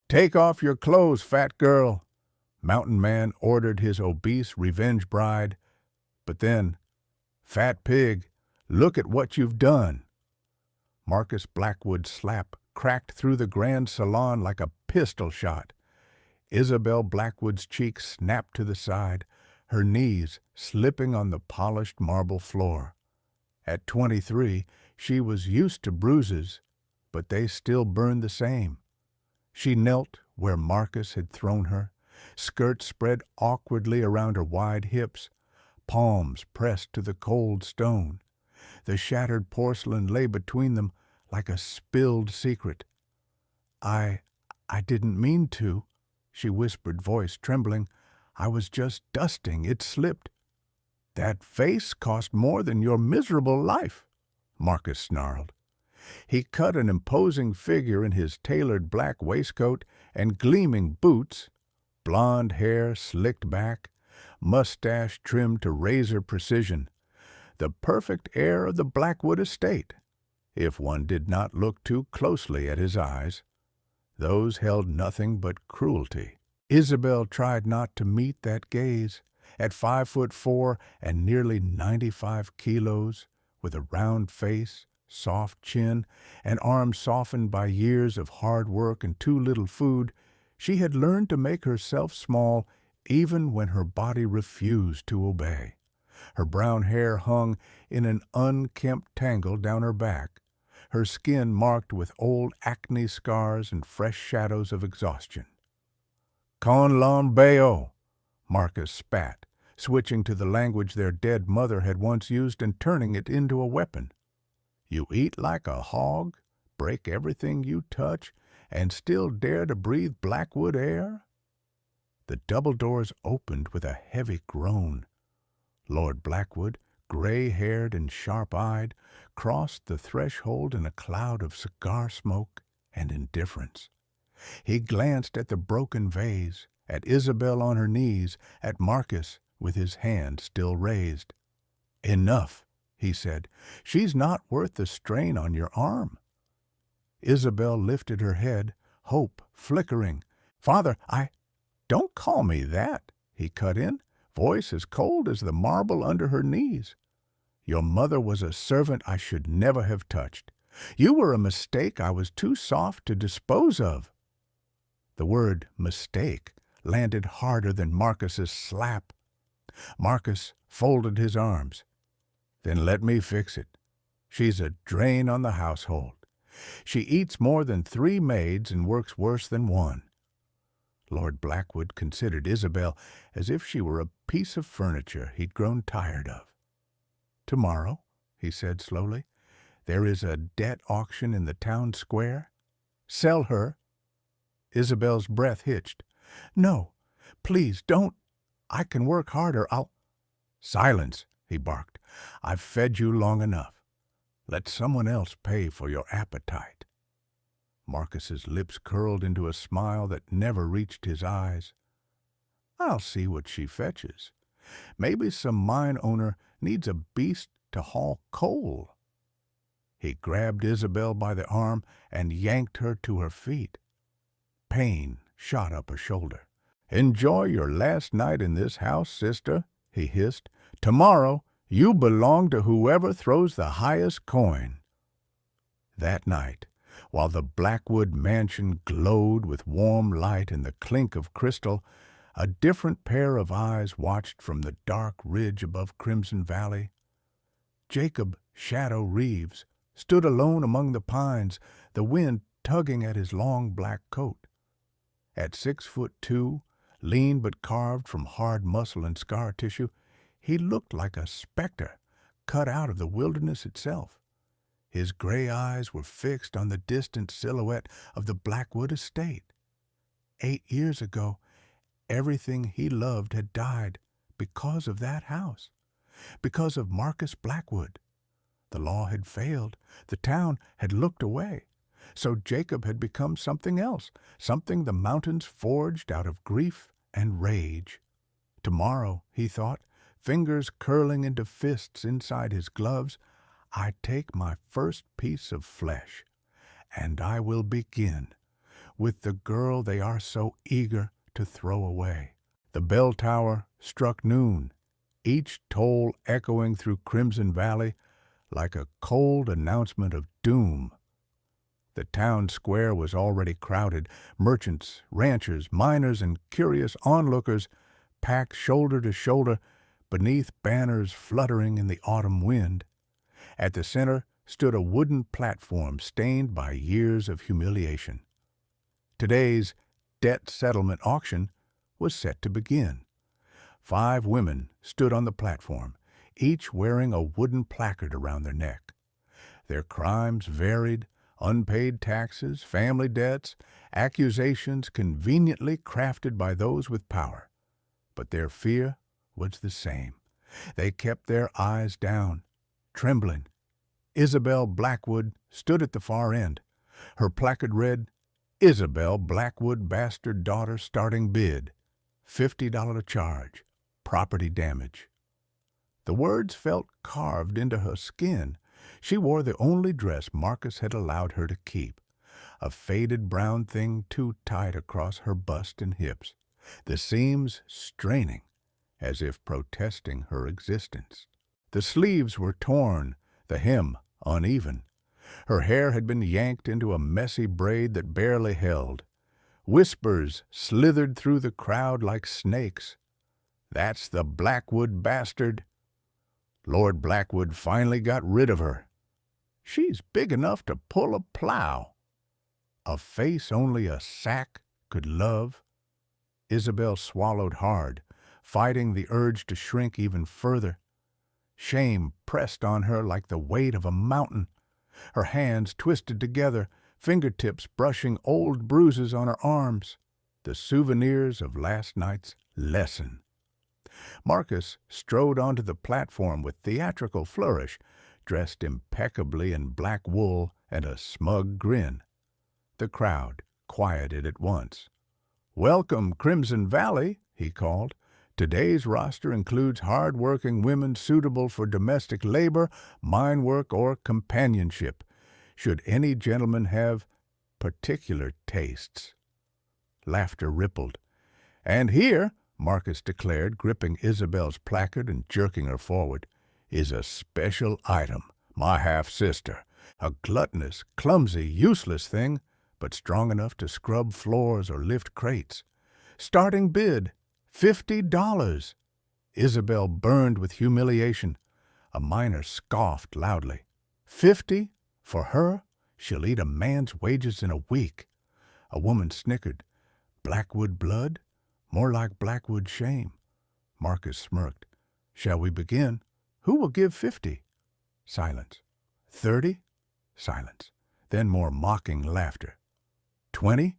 "Take off your clothes, fat girl," Mountain Man ordered his obese revenge bride. But then, "Fat pig, look at what you've done." Marcus Blackwood's slap cracked through the grand salon like a pistol shot. Isabel Blackwood's cheek snapped to the side, her knees slipping on the polished marble floor. At 23, she was used to bruises, but they still burned the same. She knelt where Marcus had thrown her, skirts spread awkwardly around her wide hips, palms pressed to the cold stone. The shattered porcelain lay between them like a spilled secret. I didn't mean to," she whispered, voice trembling. "I was just dusting. It slipped." "That face cost more than your miserable life," Marcus snarled. He cut an imposing figure in his tailored black waistcoat and gleaming boots, blonde hair slicked back, mustache trimmed to razor precision. The perfect heir of the Blackwood estate, if one did not look too closely at his eyes. Those held nothing but cruelty. Isabel tried not to meet that gaze. At 5'4" and nearly 95 kilos, with a round face, soft chin, and arms softened by years of hard work and too little food, she had learned to make herself small even when her body refused to obey. Her brown hair hung in an unkempt tangle down her back, her skin marked with old acne scars and fresh shadows of exhaustion. "Con l'ambeo," Marcus spat, switching to the language their dead mother had once used and turning it into a weapon. "You eat like a hog, break everything you touch, and still dare to breathe Blackwood air?" The double doors opened with a heavy groan. Lord Blackwood, gray-haired and sharp-eyed, crossed the threshold in a cloud of cigar smoke and indifference. He glanced at the broken vase, at Isabel on her knees, at Marcus with his hand still raised. "Enough," he said. "She's not worth the strain on your arm." Isabel lifted her head, hope flickering. "Father, Don't call me that," he cut in, voice as cold as the marble under her knees. "Your mother was a servant I should never have touched. You were a mistake I was too soft to dispose of." The word mistake landed harder than Marcus's slap. Marcus folded his arms. "Then let me fix it. She's a drain on the household. She eats more than 3 maids and works worse than 1. Lord Blackwood considered Isabel as if she were a piece of furniture he'd grown tired of. "Tomorrow," he said slowly, "there is a debt auction in the town square. Sell her." Isabel's breath hitched. "No, please don't. I can work harder. "Silence," he barked. "I've fed you long enough. Let someone else pay for your appetite." Marcus's lips curled into a smile that never reached his eyes. "I'll see what she fetches. Maybe some mine owner needs a beast to haul coal." He grabbed Isabel by the arm and yanked her to her feet. Pain shot up her shoulder. "Enjoy your last night in this house, sister," he hissed. "Tomorrow you belong to whoever throws the highest coin." That night, while the Blackwood mansion glowed with warm light and the clink of crystal, a different pair of eyes watched from the dark ridge above Crimson Valley. Jacob Shadow Reeves stood alone among the pines, the wind tugging at his long black coat. At 6'2", lean but carved from hard muscle and scar tissue, he looked like a specter cut out of the wilderness itself. His gray eyes were fixed on the distant silhouette of the Blackwood estate. 8 years ago, everything he loved had died because of that house, because of Marcus Blackwood. The law had failed. The town had looked away. So Jacob had become something else, something the mountains forged out of grief and rage. Tomorrow, he thought, fingers curling into fists inside his gloves, I take my first piece of flesh, and I will begin with the girl they are so eager to throw away. The bell tower struck noon, each toll echoing through Crimson Valley like a cold announcement of doom. The town square was already crowded. Merchants, ranchers, miners, and curious onlookers packed shoulder to shoulder beneath banners fluttering in the autumn wind. At the center stood a wooden platform stained by years of humiliation. Today's debt settlement auction was set to begin. 5 women stood on the platform, each wearing a wooden placard around their neck. Their crimes varied: unpaid taxes, family debts, accusations conveniently crafted by those with power. But their fear was the same. They kept their eyes down, trembling. Isabel Blackwood stood at the far end. Her placard read, "Isabel Blackwood bastard daughter starting bid, $50 charge, property damage." The words felt carved into her skin. She wore the only dress Marcus had allowed her to keep, a faded brown thing too tight across her bust and hips, the seams straining as if protesting her existence. The sleeves were torn, the hem uneven. Her hair had been yanked into a messy braid that barely held. Whispers slithered through the crowd like snakes. "That's the Blackwood bastard." Lord Blackwood finally got rid of her. "She's big enough to pull a plow." A face only a sack could love. Isabel swallowed hard, fighting the urge to shrink even further. Shame pressed on her like the weight of a mountain. Her hands twisted together, fingertips brushing old bruises on her arms, the souvenirs of last night's lesson. Marcus strode onto the platform with theatrical flourish, dressed impeccably in black wool and a smug grin. The crowd quieted at once. "Welcome, Crimson Valley," he called. "Today's roster includes hard-working women suitable for domestic labor, mine work, or companionship. Should any gentleman have particular tastes." Laughter rippled. "And here," Marcus declared, gripping Isabel's placard and jerking her forward, "is a special item, my half-sister. A gluttonous, clumsy, useless thing, but strong enough to scrub floors or lift crates. Starting bid, $50. Isabel burned with humiliation. A miner scoffed loudly. "50? For her? She'll eat a man's wages in a week." A woman snickered. "Blackwood blood? More like Blackwood shame." Marcus smirked. "Shall we begin? Who will give 50? Silence. 30? Silence. Then more mocking laughter. 20?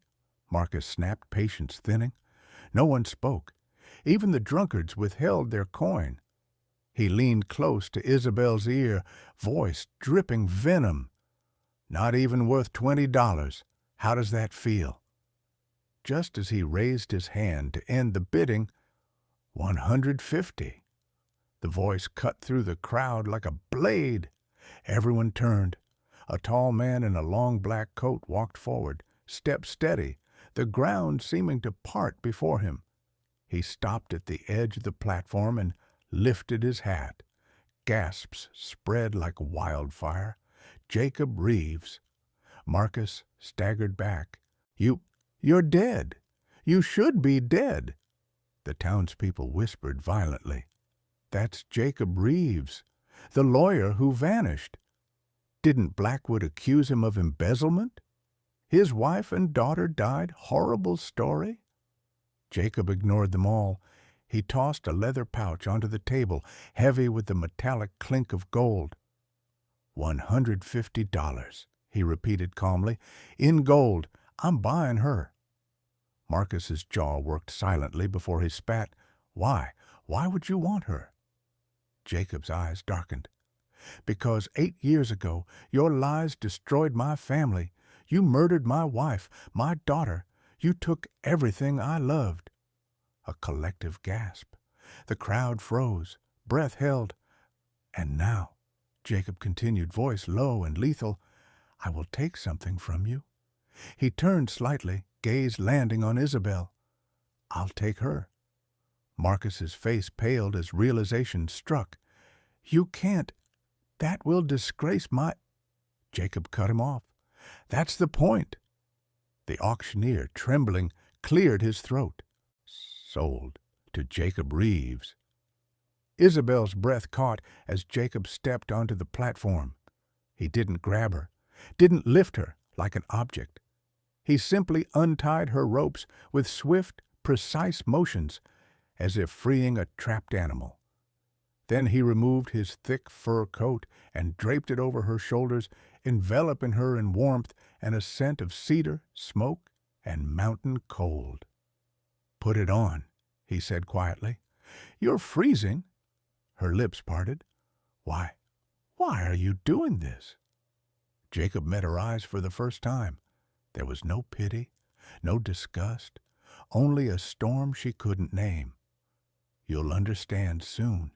Marcus snapped, patience thinning. No one spoke. Even the drunkards withheld their coin. He leaned close to Isabel's ear, voice dripping venom. "Not even worth $20. How does that feel?" Just as he raised his hand to end the bidding, 150. The voice cut through the crowd like a blade. Everyone turned. A tall man in a long black coat walked forward, step steady, the ground seeming to part before him. He stopped at the edge of the platform and lifted his hat. Gasps spread like wildfire. "Jacob Reeves." Marcus staggered back. You're dead. You should be dead." The townspeople whispered violently. "That's Jacob Reeves, the lawyer who vanished. Didn't Blackwood accuse him of embezzlement? His wife and daughter died. Horrible story." Jacob ignored them all. He tossed a leather pouch onto the table, heavy with the metallic clink of gold. $150, he repeated calmly. "In gold. I'm buying her." Marcus's jaw worked silently before he spat. "Why? Why would you want her?" Jacob's eyes darkened. "Because 8 years ago your lies destroyed my family. You murdered my wife, my daughter. You took everything I loved." A collective gasp. The crowd froze, breath held. "And now," Jacob continued, voice low and lethal, "I will take something from you." He turned slightly, gaze landing on Isabel. "I'll take her." Marcus's face paled as realization struck. "You can't. That will disgrace my—" Jacob cut him off. "That's the point." The auctioneer, trembling, cleared his throat. "Sold to Jacob Reeves." Isabel's breath caught as Jacob stepped onto the platform. He didn't grab her, didn't lift her like an object. He simply untied her ropes with swift, precise motions, as if freeing a trapped animal. Then he removed his thick fur coat and draped it over her shoulders, enveloping her in warmth and a scent of cedar, smoke, and mountain cold. "Put it on," he said quietly. "You're freezing." Her lips parted. Why are you doing this?" Jacob met her eyes for the first time. There was no pity, no disgust, only a storm she couldn't name. "You'll understand soon."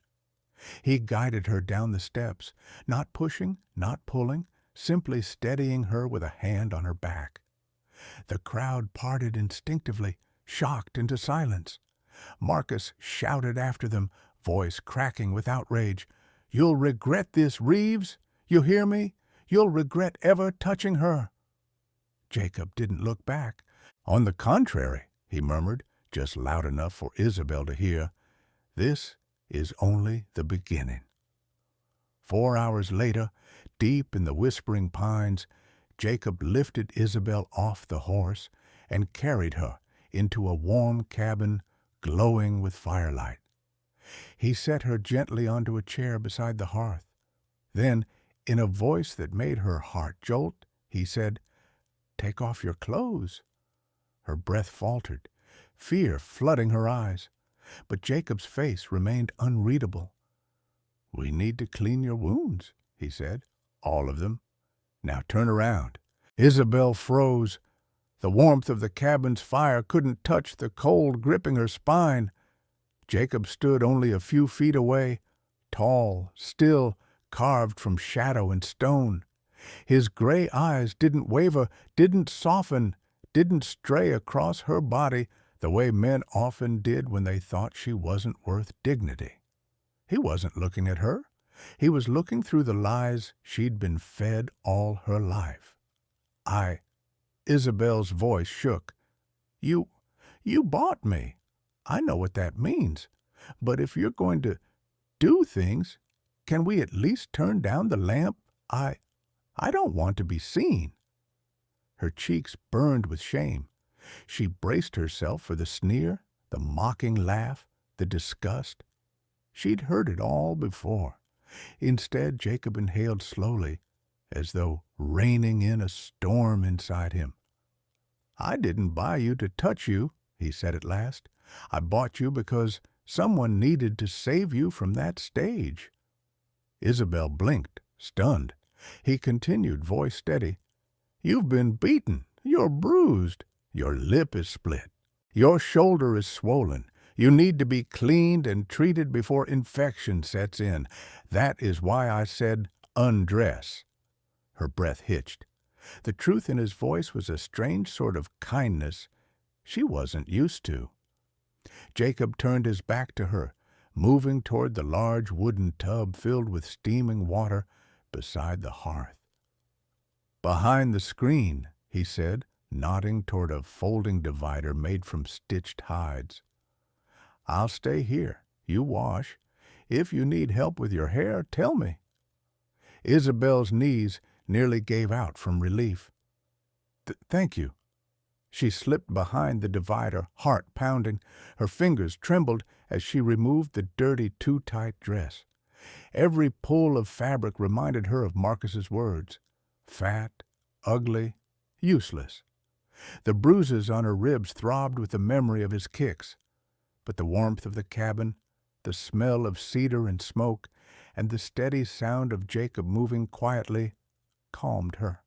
He guided her down the steps, not pushing, not pulling, simply steadying her with a hand on her back. The crowd parted instinctively, shocked into silence. Marcus shouted after them, voice cracking with outrage, "You'll regret this, Reeves! You hear me? You'll regret ever touching her!" Jacob didn't look back. "On the contrary," he murmured, just loud enough for Isabel to hear, "this is only the beginning." 4 hours later, deep in the whispering pines, Jacob lifted Isabel off the horse and carried her into a warm cabin glowing with firelight. He set her gently onto a chair beside the hearth. Then, in a voice that made her heart jolt, he said, "Take off your clothes." Her breath faltered, fear flooding her eyes, but Jacob's face remained unreadable. "We need to clean your wounds," he said, "all of them. Now turn around." Isabel froze. The warmth of the cabin's fire couldn't touch the cold gripping her spine. Jacob stood only a few feet away, tall, still, carved from shadow and stone. His gray eyes didn't waver, didn't soften, didn't stray across her body the way men often did when they thought she wasn't worth dignity. He wasn't looking at her. He was looking through the lies she'd been fed all her life. Isabel's voice shook. You bought me. I know what that means. But if you're going to do things, can we at least turn down the lamp? I don't want to be seen." Her cheeks burned with shame. She braced herself for the sneer, the mocking laugh, the disgust. She'd heard it all before. Instead, Jacob inhaled slowly, as though reining in a storm inside him. "I didn't buy you to touch you," he said at last. "I bought you because someone needed to save you from that stage." Isabel blinked, stunned. He continued, voice steady. "You've been beaten. You're bruised. Your lip is split. Your shoulder is swollen. You need to be cleaned and treated before infection sets in. That is why I said undress." Her breath hitched. The truth in his voice was a strange sort of kindness she wasn't used to. Jacob turned his back to her, moving toward the large wooden tub filled with steaming water beside the hearth. "Behind the screen," he said, nodding toward a folding divider made from stitched hides. "I'll stay here. You wash. If you need help with your hair, tell me." Isabel's knees nearly gave out from relief. Thank you." She slipped behind the divider, heart pounding. Her fingers trembled as she removed the dirty, too-tight dress. Every pull of fabric reminded her of Marcus's words. Fat, ugly, useless. The bruises on her ribs throbbed with the memory of his kicks. But the warmth of the cabin, the smell of cedar and smoke, and the steady sound of Jacob moving quietly calmed her.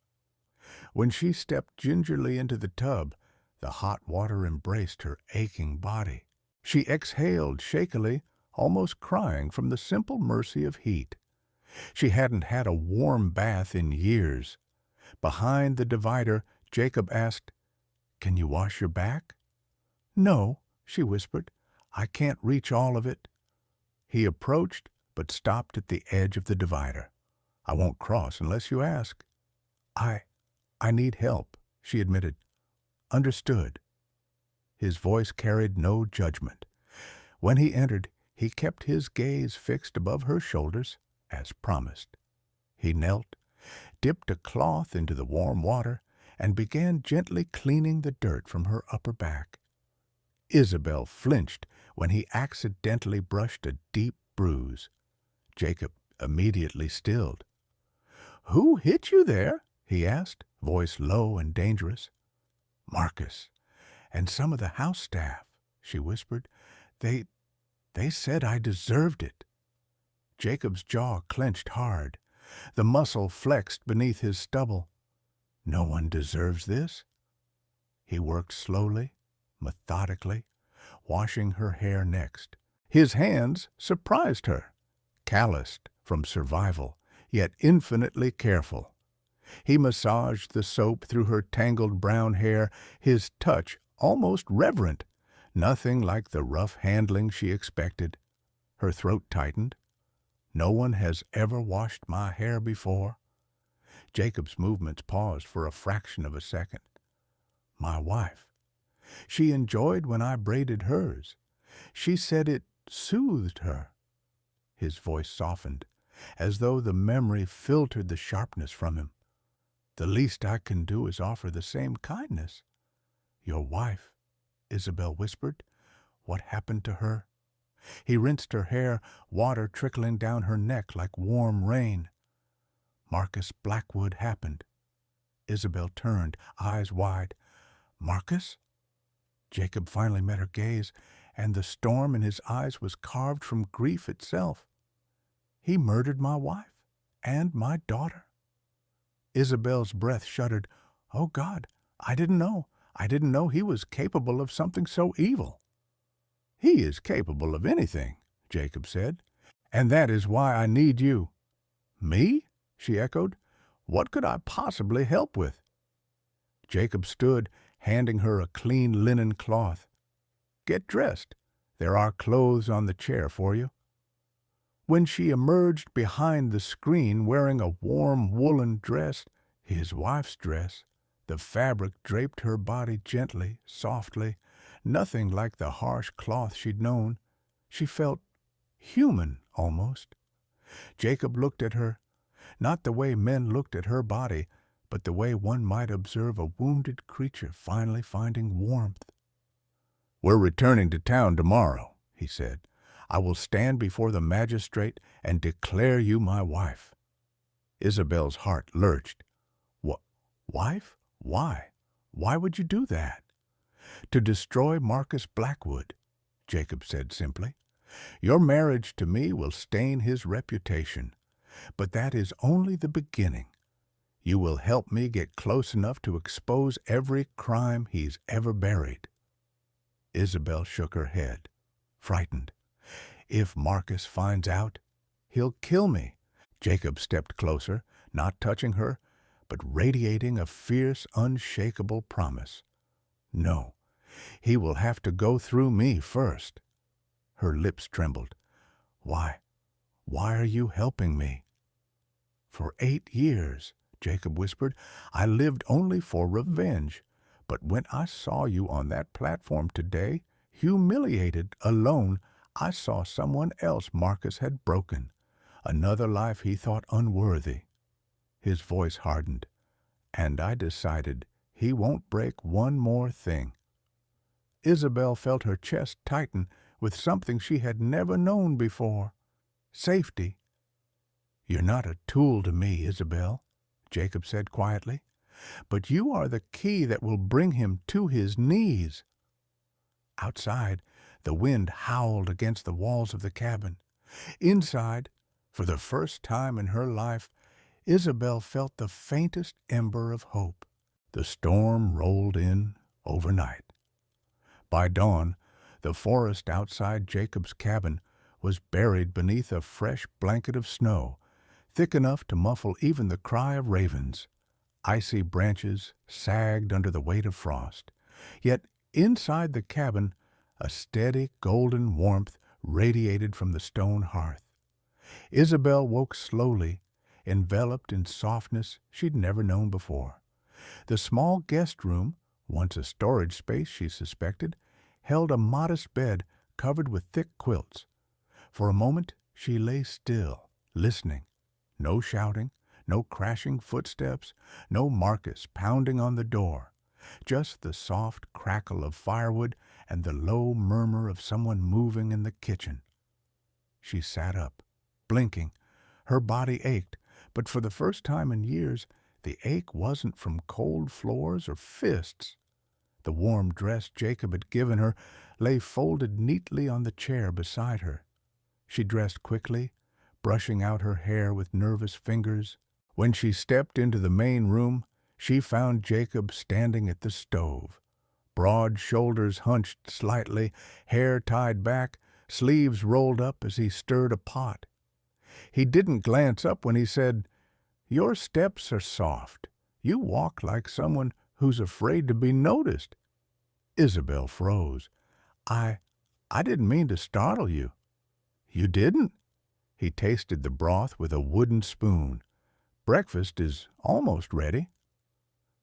When she stepped gingerly into the tub, the hot water embraced her aching body. She exhaled shakily, almost crying from the simple mercy of heat. She hadn't had a warm bath in years. Behind the divider, Jacob asked, Can you wash your back? No, she whispered. I can't reach all of it. He approached, but stopped at the edge of the divider. I won't cross unless you ask. I need help, she admitted. Understood. His voice carried no judgment. When he entered, he kept his gaze fixed above her shoulders, as promised. He knelt, dipped a cloth into the warm water, and began gently cleaning the dirt from her upper back. Isabel flinched when he accidentally brushed a deep bruise. Jacob immediately stilled. "Who hit you there?" he asked, voice low and dangerous. "Marcus, and some of the house staff," she whispered. They said I deserved it." Jacob's jaw clenched hard. The muscle flexed beneath his stubble. No one deserves this. He worked slowly, methodically, washing her hair next. His hands surprised her, calloused from survival, yet infinitely careful. He massaged the soap through her tangled brown hair, his touch almost reverent, nothing like the rough handling she expected. Her throat tightened. "No one has ever washed my hair before." Jacob's movements paused for a fraction of a second. "My wife. She enjoyed when I braided hers. She said it soothed her." His voice softened, as though the memory filtered the sharpness from him. "The least I can do is offer the same kindness." "Your wife," Isabel whispered. "What happened to her?" He rinsed her hair, water trickling down her neck like warm rain. "Marcus Blackwood happened." Isabel turned, eyes wide. "Marcus?" Jacob finally met her gaze, and the storm in his eyes was carved from grief itself. "He murdered my wife and my daughter." Isabel's breath shuddered. "Oh, God, I didn't know. I didn't know he was capable of something so evil." "He is capable of anything," Jacob said, "and that is why I need you." "Me?" she echoed. "What could I possibly help with?" Jacob stood, handing her a clean linen cloth. "Get dressed. There are clothes on the chair for you." When she emerged behind the screen wearing a warm woolen dress, his wife's dress, the fabric draped her body gently, softly, nothing like the harsh cloth she'd known. She felt human, almost. Jacob looked at her, not the way men looked at her body, but the way one might observe a wounded creature finally finding warmth. "We're returning to town tomorrow," he said. "I will stand before the magistrate and declare you my wife." Isabel's heart lurched. Wife? Why? Why would you do that?" "To destroy Marcus Blackwood," Jacob said simply. "Your marriage to me will stain his reputation, but that is only the beginning. You will help me get close enough to expose every crime he's ever buried." Isabel shook her head, frightened. "If Marcus finds out, he'll kill me." Jacob stepped closer, not touching her, but radiating a fierce, unshakable promise. "No, he will have to go through me first." Her lips trembled. Why are you helping me?" "For 8 years," Jacob whispered, "I lived only for revenge. But when I saw you on that platform today, humiliated, alone, I saw someone else Marcus had broken, another life he thought unworthy." His voice hardened. "And I decided he won't break one more thing." Isabel felt her chest tighten with something she had never known before. Safety. "You're not a tool to me, Isabel," Jacob said quietly, "but you are the key that will bring him to his knees." Outside, the wind howled against the walls of the cabin. Inside, for the first time in her life, Isabel felt the faintest ember of hope. The storm rolled in overnight. By dawn, the forest outside Jacob's cabin was buried beneath a fresh blanket of snow, thick enough to muffle even the cry of ravens. Icy branches sagged under the weight of frost. Yet inside the cabin, a steady golden warmth radiated from the stone hearth. Isabel woke slowly, enveloped in softness she'd never known before. The small guest room, once a storage space she suspected, held a modest bed covered with thick quilts. For a moment she lay still, listening. No shouting, no crashing footsteps, no Marcus pounding on the door. Just the soft crackle of firewood and the low murmur of someone moving in the kitchen. She sat up, blinking. Her body ached, but for the first time in years, the ache wasn't from cold floors or fists. The warm dress Jacob had given her lay folded neatly on the chair beside her. She dressed quickly, brushing out her hair with nervous fingers. When she stepped into the main room, she found Jacob standing at the stove. Broad shoulders hunched slightly, hair tied back, sleeves rolled up as he stirred a pot. He didn't glance up when he said, "Your steps are soft. You walk like someone who's afraid to be noticed." Isabel froze. I didn't mean to startle you." "You didn't?" He tasted the broth with a wooden spoon. "Breakfast is almost ready."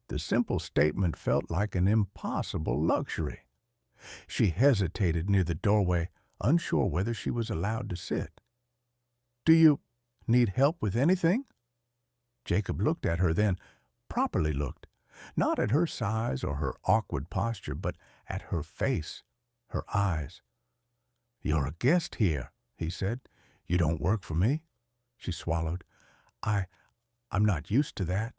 The simple statement felt like an impossible luxury. She hesitated near the doorway, unsure whether she was allowed to sit. "Do you need help with anything?" Jacob looked at her then, properly looked, not at her size or her awkward posture, but at her face, her eyes. "You're a guest here," he said. "You don't work for me." She swallowed. I'm not used to that."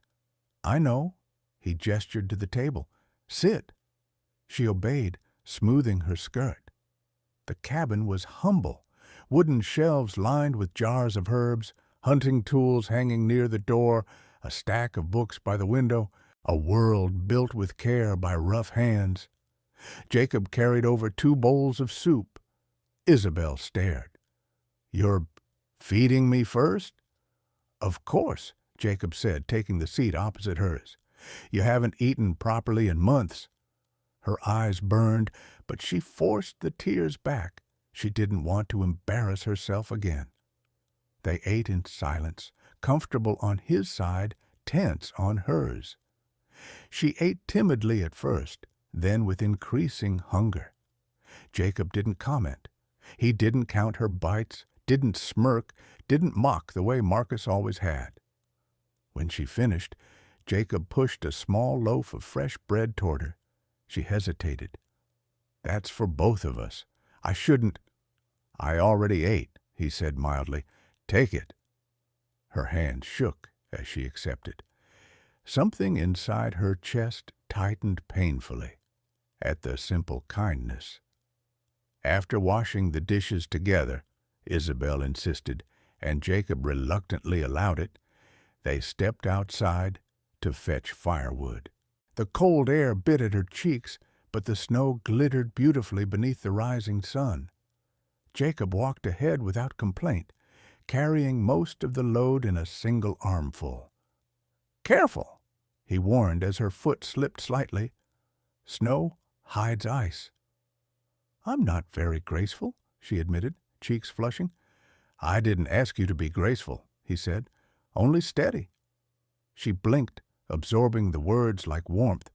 "I know." He gestured to the table. "Sit." She obeyed, smoothing her skirt. The cabin was humble. Wooden shelves lined with jars of herbs, hunting tools hanging near the door, a stack of books by the window, a world built with care by rough hands. Jacob carried over 2 bowls of soup. Isabel stared. "You're feeding me first?" "Of course," Jacob said, taking the seat opposite hers. "You haven't eaten properly in months." Her eyes burned, but she forced the tears back. She didn't want to embarrass herself again. They ate in silence, comfortable on his side, tense on hers. She ate timidly at first, then with increasing hunger. Jacob didn't comment. He didn't count her bites, didn't smirk, didn't mock the way Marcus always had. When she finished, Jacob pushed a small loaf of fresh bread toward her. She hesitated. "That's for both of us. I shouldn't—" "I already ate," he said mildly. "Take it." Her hand shook as she accepted. Something inside her chest tightened painfully at the simple kindness. After washing the dishes together, Isabel insisted, and Jacob reluctantly allowed it, they stepped outside to fetch firewood. The cold air bit at her cheeks, but the snow glittered beautifully beneath the rising sun. Jacob walked ahead without complaint, carrying most of the load in a single armful. "Careful," he warned as her foot slipped slightly. "Snow hides ice." "I'm not very graceful," she admitted, cheeks flushing. "I didn't ask you to be graceful," he said. "Only steady." She blinked, absorbing the words like warmth.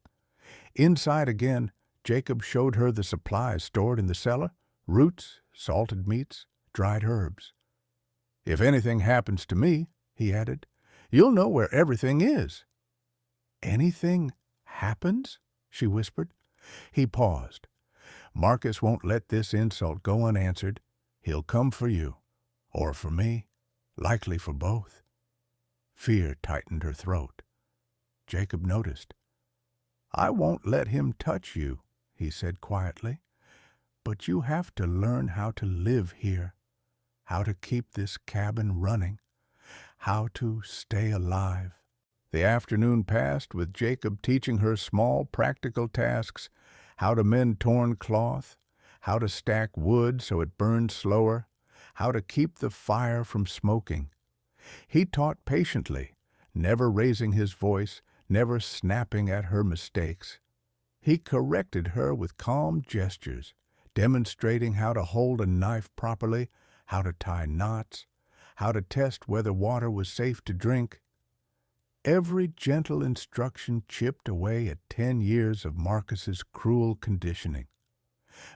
Inside again, Jacob showed her the supplies stored in the cellar: roots, salted meats, dried herbs. "If anything happens to me," he added, "you'll know where everything is." "Anything happens?" she whispered. He paused. "Marcus won't let this insult go unanswered. He'll come for you. Or for me. Likely for both." Fear tightened her throat. Jacob noticed. "I won't let him touch you," he said quietly. "But you have to learn how to live here, how to keep this cabin running, how to stay alive." The afternoon passed with Jacob teaching her small practical tasks: how to mend torn cloth, how to stack wood so it burned slower, how to keep the fire from smoking. He taught patiently, never raising his voice, never snapping at her mistakes. He corrected her with calm gestures, demonstrating how to hold a knife properly, how to tie knots, how to test whether water was safe to drink. Every gentle instruction chipped away at 10 years of Marcus's cruel conditioning.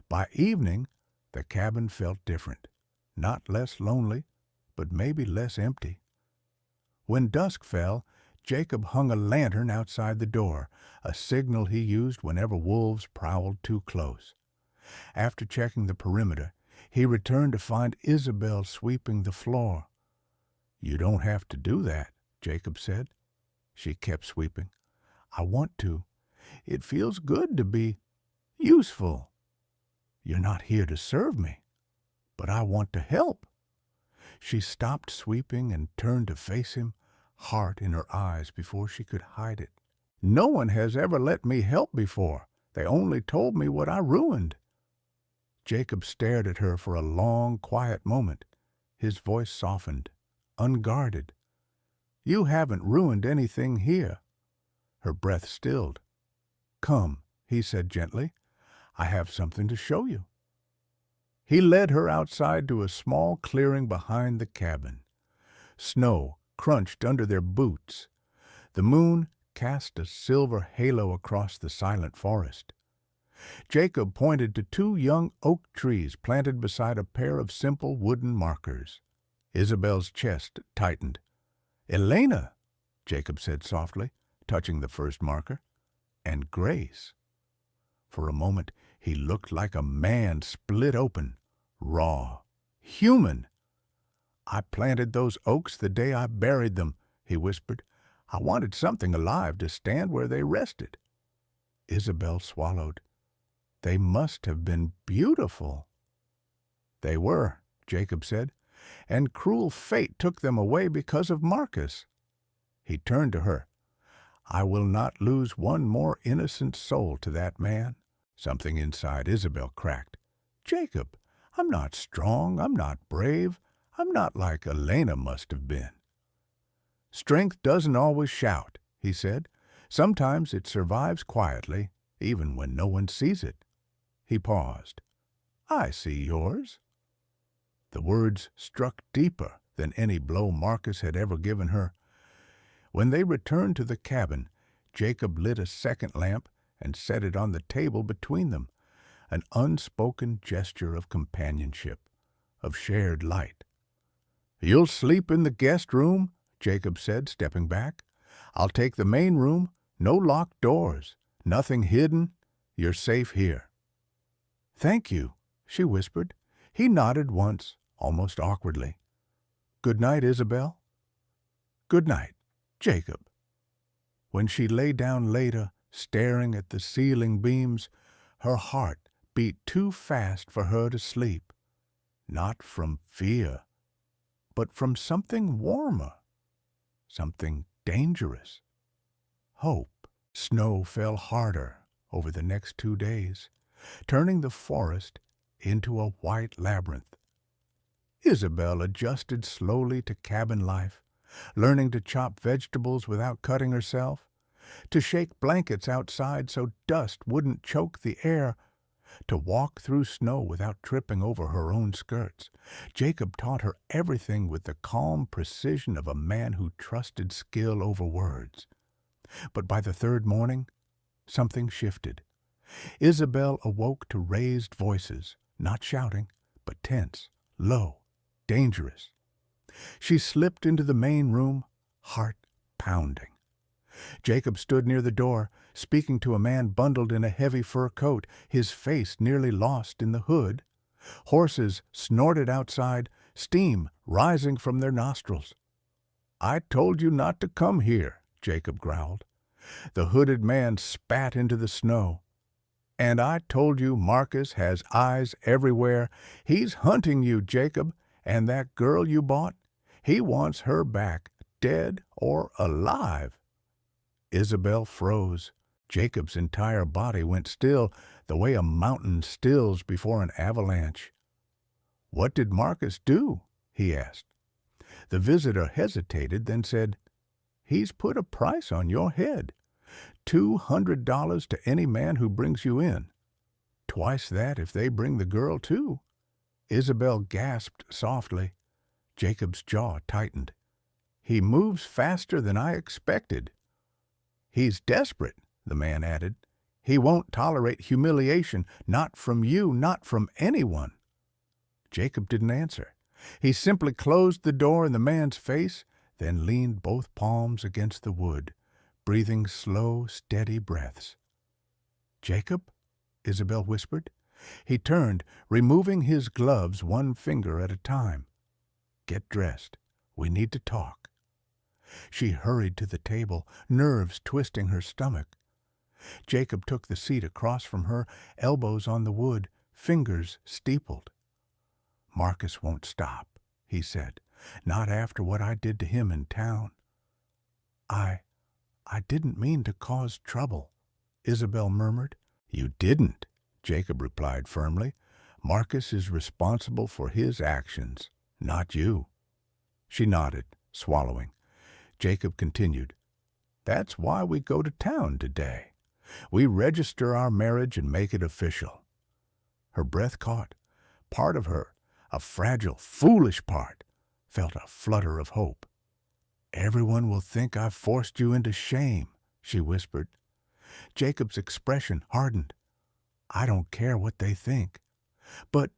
By evening, the cabin felt different. Not less lonely, but maybe less empty. When dusk fell, Jacob hung a lantern outside the door, a signal he used whenever wolves prowled too close. After checking the perimeter, he returned to find Isabel sweeping the floor. "You don't have to do that," Jacob said. She kept sweeping. "I want to. It feels good to be useful. You're not here to serve me, but I want to help." She stopped sweeping and turned to face him, heart in her eyes before she could hide it. "No one has ever let me help before. They only told me what I ruined." Jacob stared at her for a long, quiet moment. His voice softened, unguarded. "You haven't ruined anything here." Her breath stilled. "Come," he said gently. "I have something to show you." He led her outside to a small clearing behind the cabin. Snow crunched under their boots. The moon cast a silver halo across the silent forest. Jacob pointed to 2 young oak trees planted beside a pair of simple wooden markers. Isabel's chest tightened. "Elena," Jacob said softly, touching the first marker, "and Grace." For a moment he looked like a man split open, raw, human. "I planted those oaks the day I buried them," he whispered. "I wanted something alive to stand where they rested." Isabel swallowed. "They must have been beautiful." "They were," Jacob said, "and cruel fate took them away because of Marcus." He turned to her. "I will not lose one more innocent soul to that man." Something inside Isabel cracked. "Jacob, I'm not strong, I'm not brave, I'm not like Elena must have been." "Strength doesn't always shout," he said. "Sometimes it survives quietly, even when no one sees it." He paused. "I see yours." The words struck deeper than any blow Marcus had ever given her. When they returned to the cabin, Jacob lit a second lamp and set it on the table between them, an unspoken gesture of companionship, of shared light. "You'll sleep in the guest room," Jacob said, stepping back. "I'll take the main room, no locked doors, nothing hidden. You're safe here." "Thank you," she whispered. He nodded once, almost awkwardly. "Good night, Isabel." "Good night, Jacob." When she lay down later, staring at the ceiling beams, her heart beat too fast for her to sleep. Not from fear, but from something warmer, something dangerous. Hope. Snow fell harder over the next 2 days, turning the forest into a white labyrinth. Isabel adjusted slowly to cabin life, learning to chop vegetables without cutting herself, to shake blankets outside so dust wouldn't choke the air, to walk through snow without tripping over her own skirts. Jacob taught her everything with the calm precision of a man who trusted skill over words. But by the 3rd morning, something shifted. Isabel awoke to raised voices, not shouting, but tense, low, dangerous. She slipped into the main room, heart pounding. Jacob stood near the door, speaking to a man bundled in a heavy fur coat, his face nearly lost in the hood. Horses snorted outside, steam rising from their nostrils. "I told you not to come here," Jacob growled. The hooded man spat into the snow. "And I told you Marcus has eyes everywhere. He's hunting you, Jacob, and that girl you bought, he wants her back, dead or alive." Isabel froze. Jacob's entire body went still, the way a mountain stills before an avalanche. "What did Marcus do?" he asked. The visitor hesitated, then said, "He's put a price on your head. $200 to any man who brings you in. Twice that if they bring the girl, too. Isabel gasped softly. Jacob's jaw tightened. He moves faster than I expected. He's desperate, the man added. He won't tolerate humiliation, not from you, not from anyone. Jacob didn't answer. He simply closed the door in the man's face, then leaned both palms against the wood, breathing slow, steady breaths. "Jacob?" Isabel whispered. He turned, removing his gloves one finger at a time. "Get dressed. We need to talk." She hurried to the table, nerves twisting her stomach. Jacob took the seat across from her, elbows on the wood, fingers steepled. "Marcus won't stop," he said. "Not after what I did to him in town." I didn't mean to cause trouble," Isabel murmured. "You didn't," Jacob replied firmly. "Marcus is responsible for his actions, not you." She nodded, swallowing. Jacob continued, "That's why we go to town today. We register our marriage and make it official." Her breath caught. Part of her, a fragile, foolish part, felt a flutter of hope. "Everyone will think I've forced you into shame," she whispered. Jacob's expression hardened. "I don't care what they think. But,"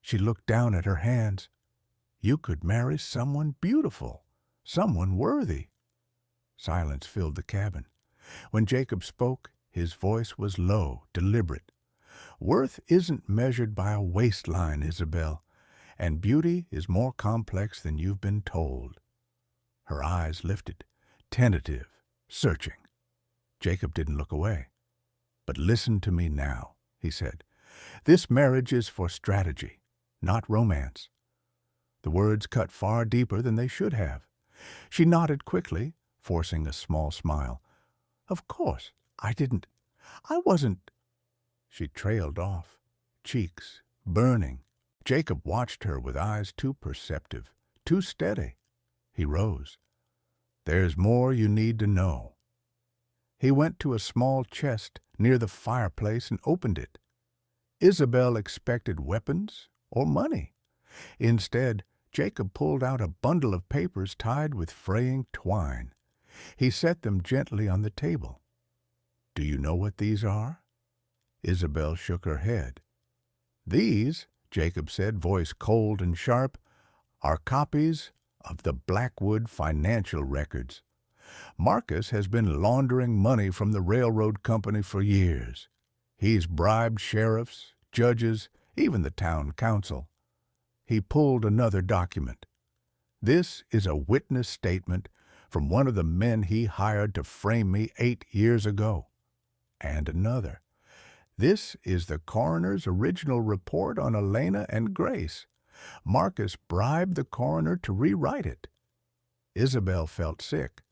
she looked down at her hands, "you could marry someone beautiful, someone worthy." Silence filled the cabin. When Jacob spoke, his voice was low, deliberate. "Worth isn't measured by a waistline, Isabel, and beauty is more complex than you've been told." Her eyes lifted, tentative, searching. Jacob didn't look away. "But listen to me now," he said. "This marriage is for strategy, not romance." The words cut far deeper than they should have. She nodded quickly, forcing a small smile. "Of course, I wasn't—" She trailed off, cheeks burning. Jacob watched her with eyes too perceptive, too steady. He rose. "There's more you need to know." He went to a small chest near the fireplace and opened it. Isabel expected weapons or money. Instead, Jacob pulled out a bundle of papers tied with fraying twine. He set them gently on the table. "Do you know what these are?" Isabel shook her head. "These," Jacob said, voice cold and sharp, "are copies of the Blackwood financial records. Marcus has been laundering money from the railroad company for years. He's bribed sheriffs, judges, even the town council." He pulled another document. "This is a witness statement from one of the men he hired to frame me 8 years ago." And another. "This is the coroner's original report on Elena and Grace. Marcus bribed the coroner to rewrite it." Isabel felt sick.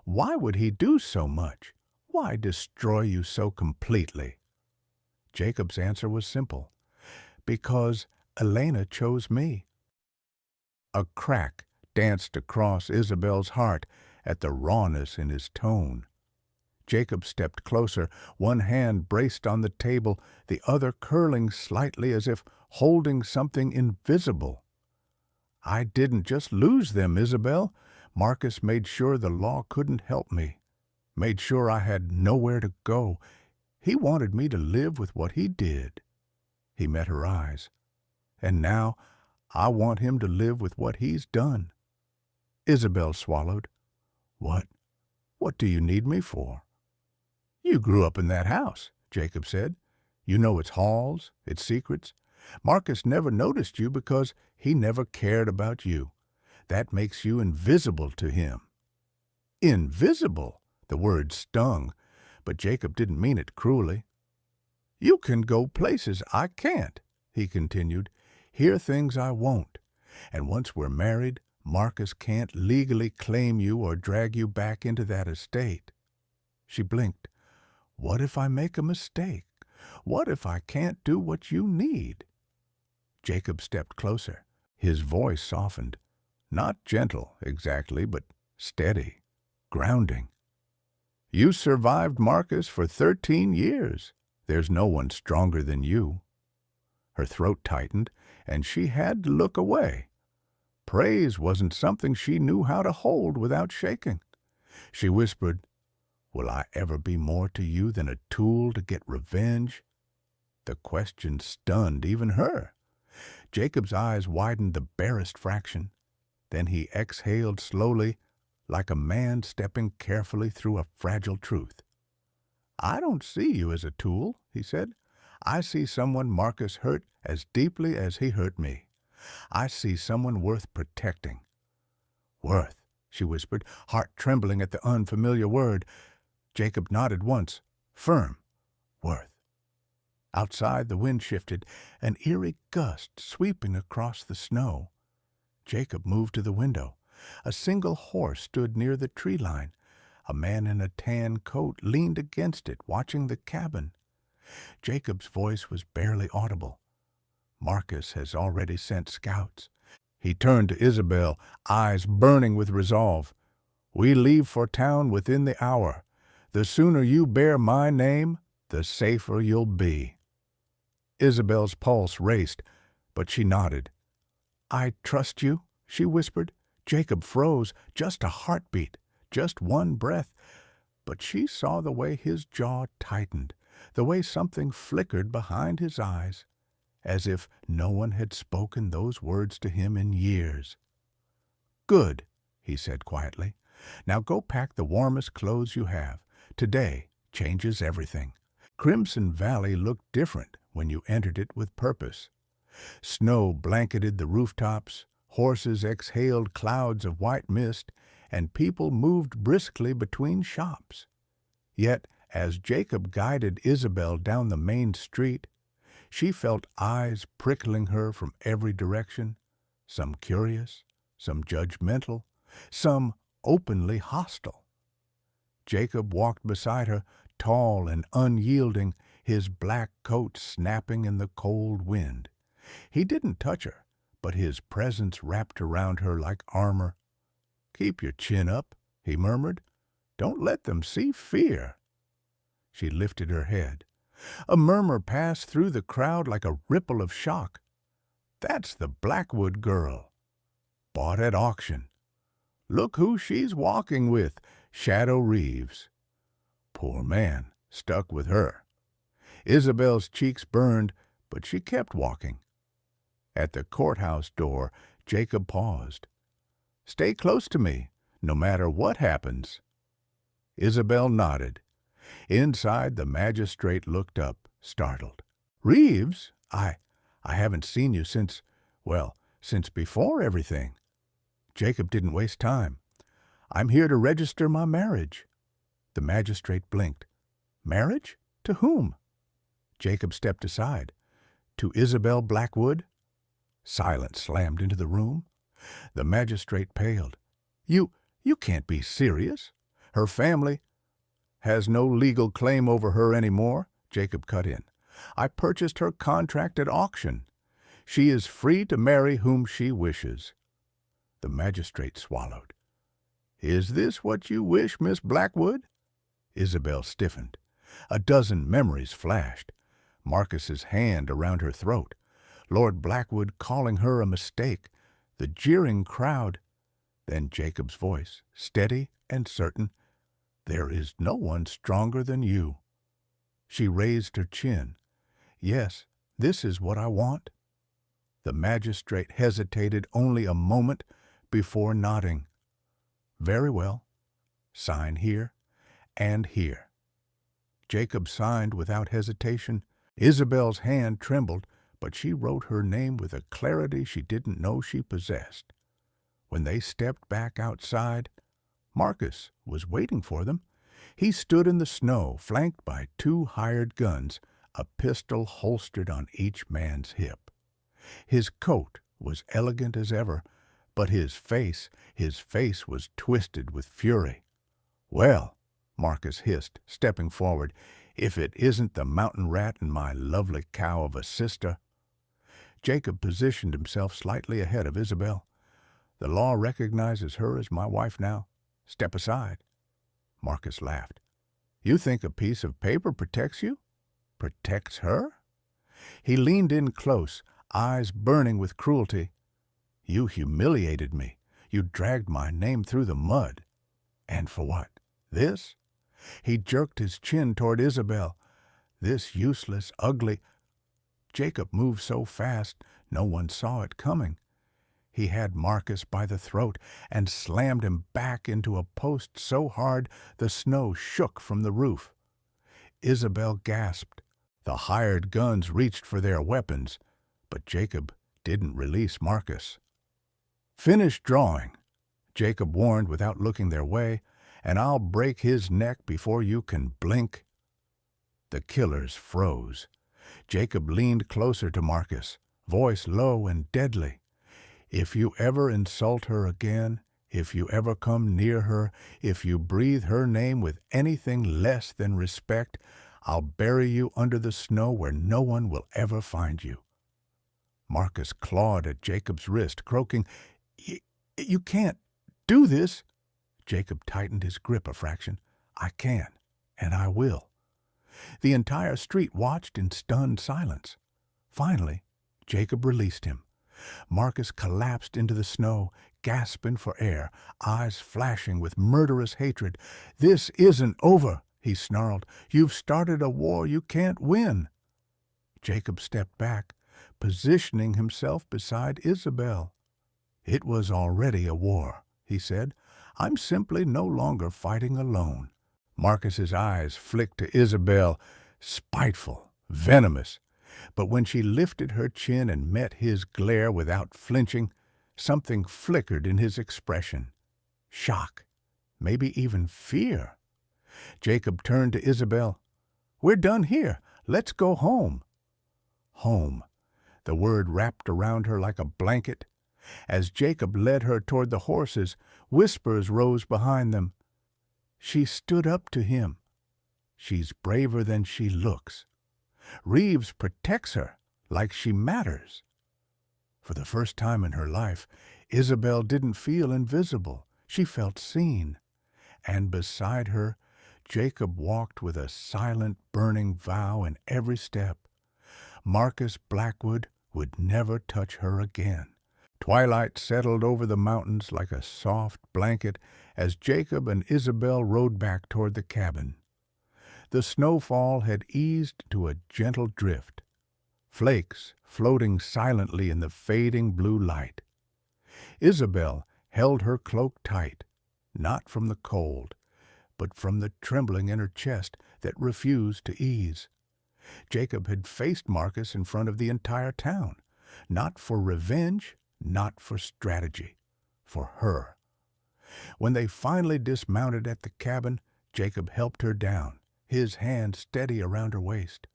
Why would he do so much? Why destroy you so completely? Jacob's answer was simple. "Because Elena chose me." A crack danced across Isabel's heart at the rawness in his tone. Jacob stepped closer, one hand braced on the table, the other curling slightly as if holding something invisible. "I didn't just lose them, Isabel. Marcus made sure the law couldn't help me. Made sure I had nowhere to go. He wanted me to live with what he did." He met her eyes. "And now I want him to live with what he's done." Isabel swallowed. What do you need me for?" "You grew up in that house," Jacob said. "You know its halls, its secrets. Marcus never noticed you because he never cared about you. That makes you invisible to him." "Invisible?" The word stung, but Jacob didn't mean it cruelly. "You can go places I can't," he continued, "hear things I won't. And once we're married, Marcus can't legally claim you or drag you back into that estate." She blinked. "What if I make a mistake? What if I can't do what you need?" Jacob stepped closer. His voice softened. Not gentle, exactly, but steady, grounding. You survived Marcus for 13 years. There's no one stronger than you." Her throat tightened, and she had to look away. Praise wasn't something she knew how to hold without shaking. She whispered, "Will I ever be more to you than a tool to get revenge?" The question stunned even her. Jacob's eyes widened the barest fraction. Then he exhaled slowly, like a man stepping carefully through a fragile truth. "I don't see you as a tool," he said. "I see someone Marcus hurt as deeply as he hurt me. I see someone worth protecting." "Worth," she whispered, heart trembling at the unfamiliar word. Jacob nodded once, firm. "Worth." Outside, the wind shifted, an eerie gust sweeping across the snow. Jacob moved to the window. A single horse stood near the tree line. A man in a tan coat leaned against it, watching the cabin. Jacob's voice was barely audible. "Marcus has already sent scouts." He turned to Isabel, eyes burning with resolve. "We leave for town within the hour. The sooner you bear my name, the safer you'll be." Isabel's pulse raced, but she nodded. "I trust you," she whispered. Jacob froze, just a heartbeat, just one breath. But she saw the way his jaw tightened, the way something flickered behind his eyes, as if no one had spoken those words to him in years. "Good," he said quietly. "Now go pack the warmest clothes you have. Today changes everything." Crimson Valley looked different when you entered it with purpose. Snow blanketed the rooftops, horses exhaled clouds of white mist, and people moved briskly between shops. Yet, as Jacob guided Isabel down the main street, she felt eyes prickling her from every direction, some curious, some judgmental, some openly hostile. Jacob walked beside her, tall and unyielding, his black coat snapping in the cold wind. He didn't touch her, but his presence wrapped around her like armor. "Keep your chin up," he murmured. "Don't let them see fear." She lifted her head. A murmur passed through the crowd like a ripple of shock. "That's the Blackwood girl. Bought at auction. Look who she's walking with, Shadow Reeves. Poor man, stuck with her." Isabel's cheeks burned, but she kept walking. At the courthouse door, Jacob paused. "Stay close to me, no matter what happens." Isabel nodded. Inside, the magistrate looked up, startled. "Reeves? I haven't seen you since, well, since before everything." Jacob didn't waste time. "I'm here to register my marriage." The magistrate blinked. "Marriage? To whom?" Jacob stepped aside. "To Isabel Blackwood." Silence slammed into the room. The magistrate paled. You can't be serious. Her family has no legal claim over her anymore," Jacob cut in. "I purchased her contract at auction. She is free to marry whom she wishes." The magistrate swallowed. "Is this what you wish, Miss Blackwood?" Isabel stiffened. A dozen memories flashed. Marcus's hand around her throat, Lord Blackwood calling her a mistake, the jeering crowd. Then Jacob's voice, steady and certain. "There is no one stronger than you." She raised her chin. "Yes, this is what I want." The magistrate hesitated only a moment before nodding. "Very well. Sign here and here." Jacob signed without hesitation. Isabel's hand trembled, but she wrote her name with a clarity she didn't know she possessed. When they stepped back outside, Marcus was waiting for them. He stood in the snow, flanked by 2 hired guns, a pistol holstered on each man's hip. His coat was elegant as ever, but his face was twisted with fury. "Well," Marcus hissed, stepping forward, "if it isn't the mountain rat and my lovely cow of a sister." Jacob positioned himself slightly ahead of Isabel. "The law recognizes her as my wife now. Step aside." Marcus laughed. You think a piece of paper protects you? Protects her? He leaned in close, eyes burning with cruelty. You humiliated me. You dragged my name through the mud. And for what? This? He jerked his chin toward Isabel. This useless, ugly... Jacob moved so fast, no one saw it coming. He had Marcus by the throat and slammed him back into a post so hard the snow shook from the roof. Isabel gasped. The hired guns reached for their weapons, but Jacob didn't release Marcus. "Finish drawing," Jacob warned without looking their way, "and I'll break his neck before you can blink." The killers froze. Jacob leaned closer to Marcus, voice low and deadly. "If you ever insult her again, if you ever come near her, if you breathe her name with anything less than respect, I'll bury you under the snow where no one will ever find you." Marcus clawed at Jacob's wrist, croaking, You can't do this." Jacob tightened his grip a fraction. "I can, and I will." The entire street watched in stunned silence. Finally, Jacob released him. Marcus collapsed into the snow, gasping for air, eyes flashing with murderous hatred. "This isn't over," he snarled. "You've started a war you can't win." Jacob stepped back, positioning himself beside Isabel. "It was already a war," he said. "I'm simply no longer fighting alone." Marcus's eyes flicked to Isabel, spiteful, venomous. But when she lifted her chin and met his glare without flinching, something flickered in his expression. Shock, maybe even fear. Jacob turned to Isabel. "We're done here. Let's go home." Home. The word wrapped around her like a blanket. As Jacob led her toward the horses, whispers rose behind them. She stood up to him. She's braver than she looks. Reeves protects her like she matters. For the first time in her life, Isabel didn't feel invisible. She felt seen. And beside her, Jacob walked with a silent, burning vow in every step. Marcus Blackwood would never touch her again. Twilight settled over the mountains like a soft blanket as Jacob and Isabel rode back toward the cabin. The snowfall had eased to a gentle drift, flakes floating silently in the fading blue light. Isabel held her cloak tight, not from the cold, but from the trembling in her chest that refused to ease. Jacob had faced Marcus in front of the entire town, not for revenge, not for strategy, for her. When they finally dismounted at the cabin, Jacob helped her down, his hand steady around her waist.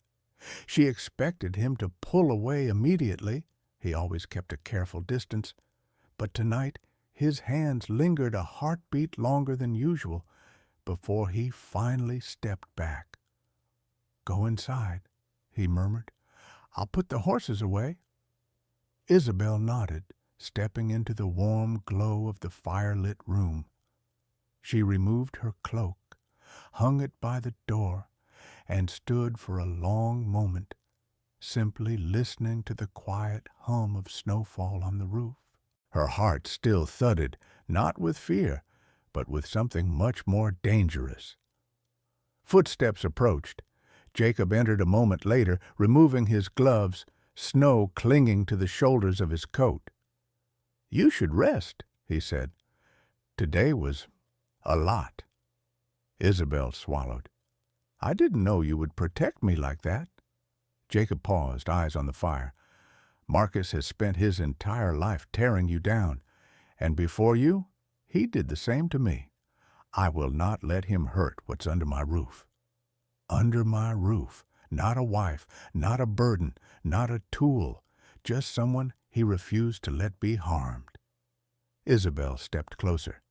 She expected him to pull away immediately. He always kept a careful distance. But tonight, his hands lingered a heartbeat longer than usual before he finally stepped back. "Go inside," he murmured. "I'll put the horses away." Isabel nodded, stepping into the warm glow of the firelit room. She removed her cloak, hung it by the door, and stood for a long moment, simply listening to the quiet hum of snowfall on the roof. Her heart still thudded, not with fear, but with something much more dangerous. Footsteps approached. Jacob entered a moment later, removing his gloves, snow clinging to the shoulders of his coat. "You should rest," he said. "Today was a lot." Isabel swallowed. "I didn't know you would protect me like that." Jacob paused, eyes on the fire. "Marcus has spent his entire life tearing you down, and before you, he did the same to me. I will not let him hurt what's under my roof." Under my roof, not a wife, not a burden, not a tool, just someone he refused to let be harmed. Isabel stepped closer.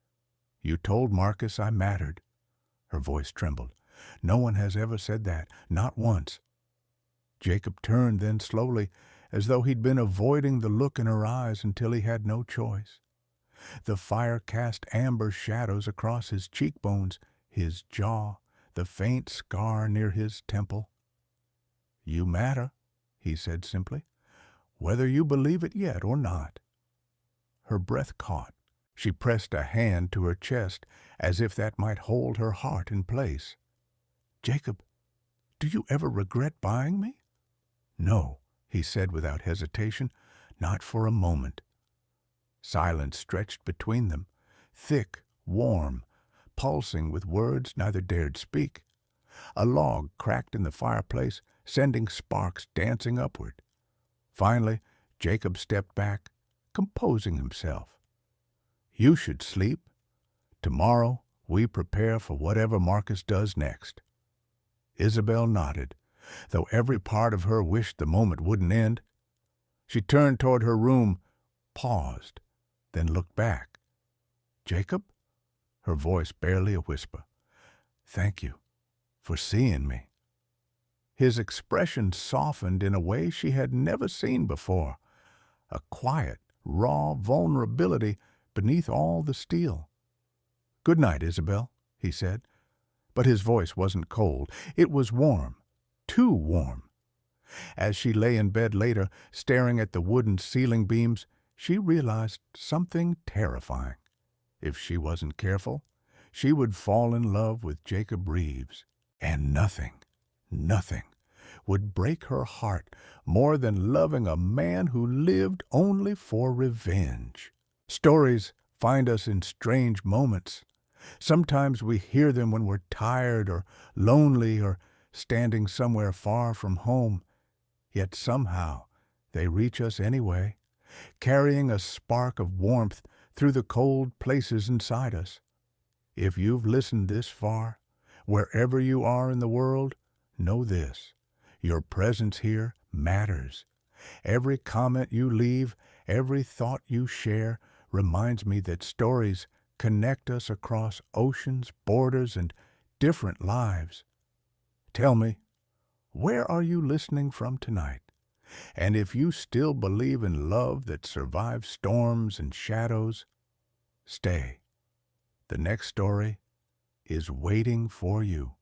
"You told Marcus I mattered." Her voice trembled. "No one has ever said that, not once." Jacob turned then slowly, as though he'd been avoiding the look in her eyes until he had no choice. The fire cast amber shadows across his cheekbones, his jaw, the faint scar near his temple. "You matter," he said simply, "whether you believe it yet or not." Her breath caught. She pressed a hand to her chest as if that might hold her heart in place. "Jacob, do you ever regret buying me?" "No," he said without hesitation, "not for a moment." Silence stretched between them, thick, warm, pulsing with words neither dared speak. A log cracked in the fireplace, sending sparks dancing upward. Finally, Jacob stepped back, composing himself. "You should sleep. Tomorrow we prepare for whatever Marcus does next." Isabel nodded, though every part of her wished the moment wouldn't end. She turned toward her room, paused, then looked back. "Jacob?" Her voice barely a whisper. "Thank you for seeing me." His expression softened in a way she had never seen before, a quiet, raw vulnerability beneath all the steel. "Good night, Isabel," he said, but his voice wasn't cold. It was warm, too warm. As she lay in bed later, staring at the wooden ceiling beams, she realized something terrifying. If she wasn't careful, she would fall in love with Jacob Reeves, and nothing would break her heart more than loving a man who lived only for revenge. Stories find us in strange moments. Sometimes we hear them when we're tired or lonely or standing somewhere far from home. Yet somehow they reach us anyway, carrying a spark of warmth through the cold places inside us. If you've listened this far, wherever you are in the world, know this: your presence here matters. Every comment you leave, every thought you share reminds me that stories connect us across oceans, borders, and different lives. Tell me, where are you listening from tonight? And if you still believe in love that survives storms and shadows, stay. The next story is waiting for you.